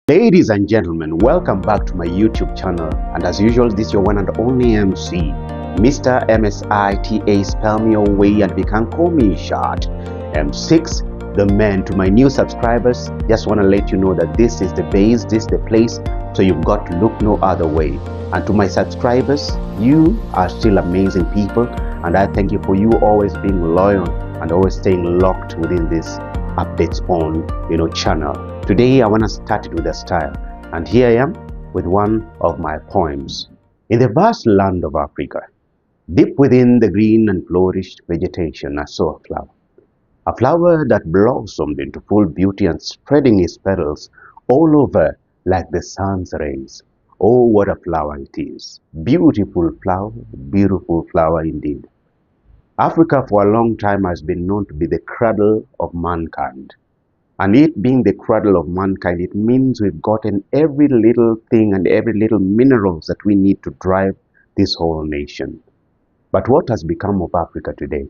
Ladies and gentlemen, welcome back to my YouTube channel, and as usual, this is your one and only MC, Mr. MSITA. Spell me away and you can call me short M6, the man. To my new subscribers, just want to let you know that this is the base, this is the place, so you've got to look no other way. And to my subscribers, you are still amazing people, and I thank you for you always being loyal and always staying locked within this updates on channel. Today I want to start it with a style, and here I am with one of my poems. In the vast land of Africa, deep within the green and flourished vegetation, I saw a flower that blossomed into full beauty and spreading its petals all over like the sun's rays. Oh, what a flower it is! Beautiful flower indeed. Africa for a long time has been known to be the cradle of mankind. And it being the cradle of mankind, it means we've gotten every little thing and every little minerals that we need to drive this whole nation. But what has become of Africa today?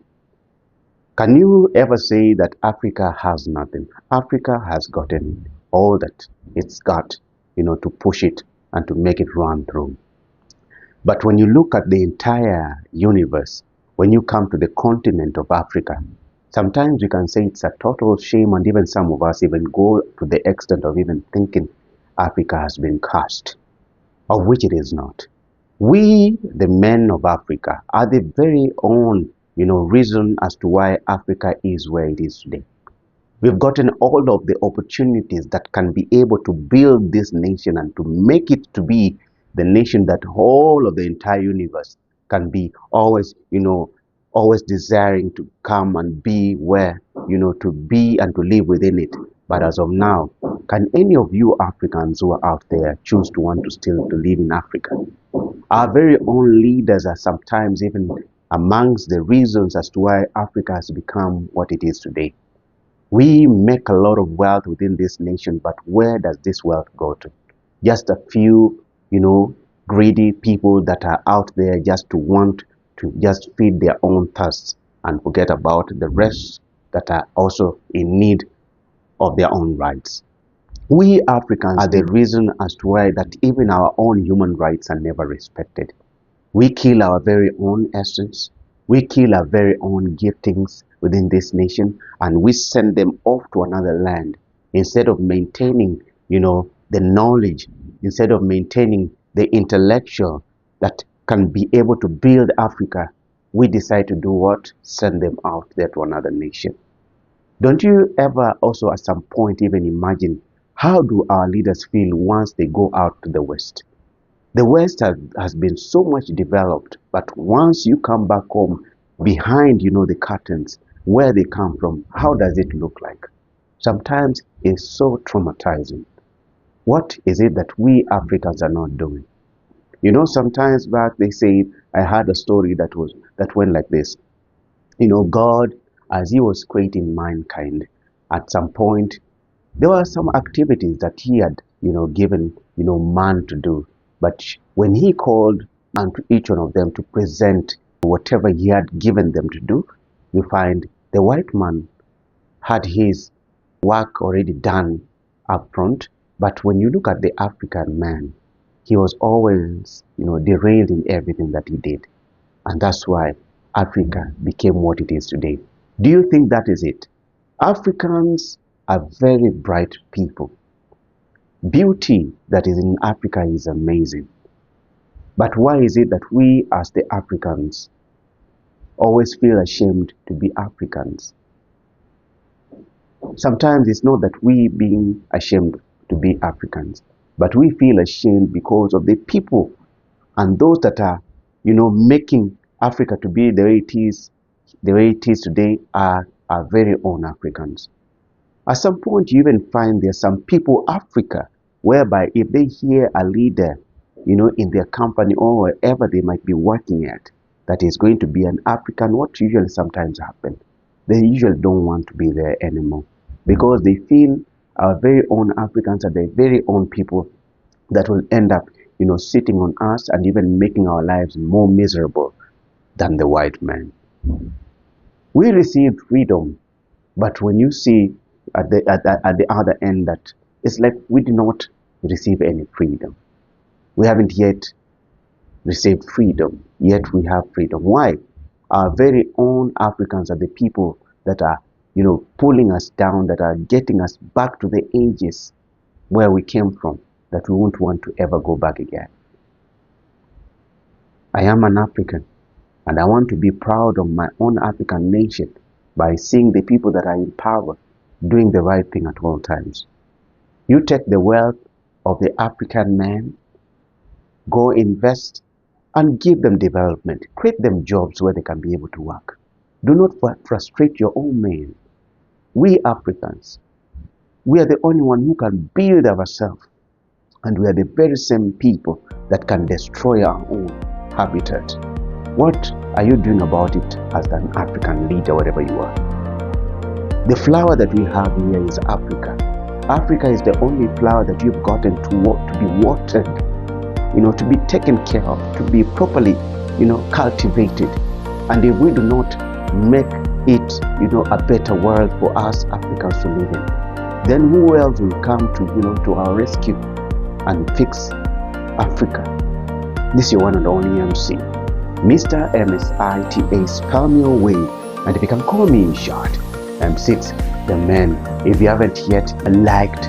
Can you ever say that Africa has nothing? Africa has gotten all that it's got, to push it and to make it run through. But when you look at the entire universe, when you come to the continent of Africa, sometimes we can say it's a total shame, and even some of us even go to the extent of even thinking Africa has been cursed, of which it is not. We, the men of Africa, are the very own, reason as to why Africa is where it is today. We've gotten all of the opportunities that can be able to build this nation and to make it to be the nation that all of the entire universe can be always, always desiring to come and be where, to be and to live within it. But as of now, can any of you Africans who are out there choose to want to still to live in Africa? Our very own leaders are sometimes even amongst the reasons as to why Africa has become what it is today. We make a lot of wealth within this nation, but where does this wealth go to? Just a few, greedy people that are out there just to want to just feed their own thirsts and forget about the rest that are also in need of their own rights. We Africans are the reason as to why that even our own human rights are never respected. We kill our very own essence. We kill our very own giftings within this nation, and we send them off to another land instead of maintaining, the knowledge, instead of maintaining the intellectual that can be able to build Africa. We decide to do what? Send them out there to another nation. Don't you ever also at some point even imagine how do our leaders feel once they go out to the West? The West has been so much developed, but once you come back home behind, the curtains, where they come from, how does it look like? Sometimes it's so traumatizing. What is it that we Africans are not doing? Sometimes back they say, I heard a story that went like this. God, as he was creating mankind, at some point, there were some activities that he had, given, man to do. But when he called unto each one of them to present whatever he had given them to do, you find the white man had his work already done up front. But when you look at the African man, he was always, derailed in everything that he did. And that's why Africa became what it is today. Do you think that is it? Africans are very bright people. Beauty that is in Africa is amazing. But why is it that we as the Africans always feel ashamed to be Africans? Sometimes it's not that we being ashamed to be Africans, but we feel ashamed because of the people and those that are, making Africa to be the way it is today are our very own Africans. At some point, you even find there are some people, Africa, whereby if they hear a leader, in their company or wherever they might be working at, that is going to be an African, what usually sometimes happens? They usually don't want to be there anymore because they feel our very own Africans are their very own people that will end up, sitting on us and even making our lives more miserable than the white man. We received freedom, but when you see at the other end that it's like we did not receive any freedom. We haven't yet received freedom, yet we have freedom. Why? Our very own Africans are the people that are, pulling us down, that are getting us back to the ages where we came from, that we won't want to ever go back again. I am an African, and I want to be proud of my own African nation by seeing the people that are in power doing the right thing at all times. You take the wealth of the African man, go invest and give them development. Create them jobs where they can be able to work. Do not frustrate your own men. We Africans, we are the only one who can build ourselves, and we are the very same people that can destroy our own habitat. What are you doing about it as an African leader, wherever you are? The flower that we have here is Africa. Africa is the only flower that you've gotten to be watered, to be taken care of, to be properly, cultivated. And if we do not make it, a better world for us Africans to live in, then who else will come to our rescue and fix Africa? This is your one and only MC, Mr. MSITA. Spell me away, and if you can call me in short, M6, the man. If you haven't yet liked,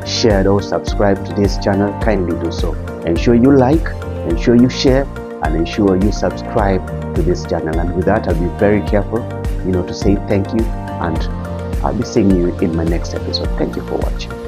shared, or subscribed to this channel, kindly do so. Ensure you like, ensure you share, and ensure you subscribe to this channel. And with that, I'll be very careful, to say thank you, and I'll be seeing you in my next episode. Thank you for watching.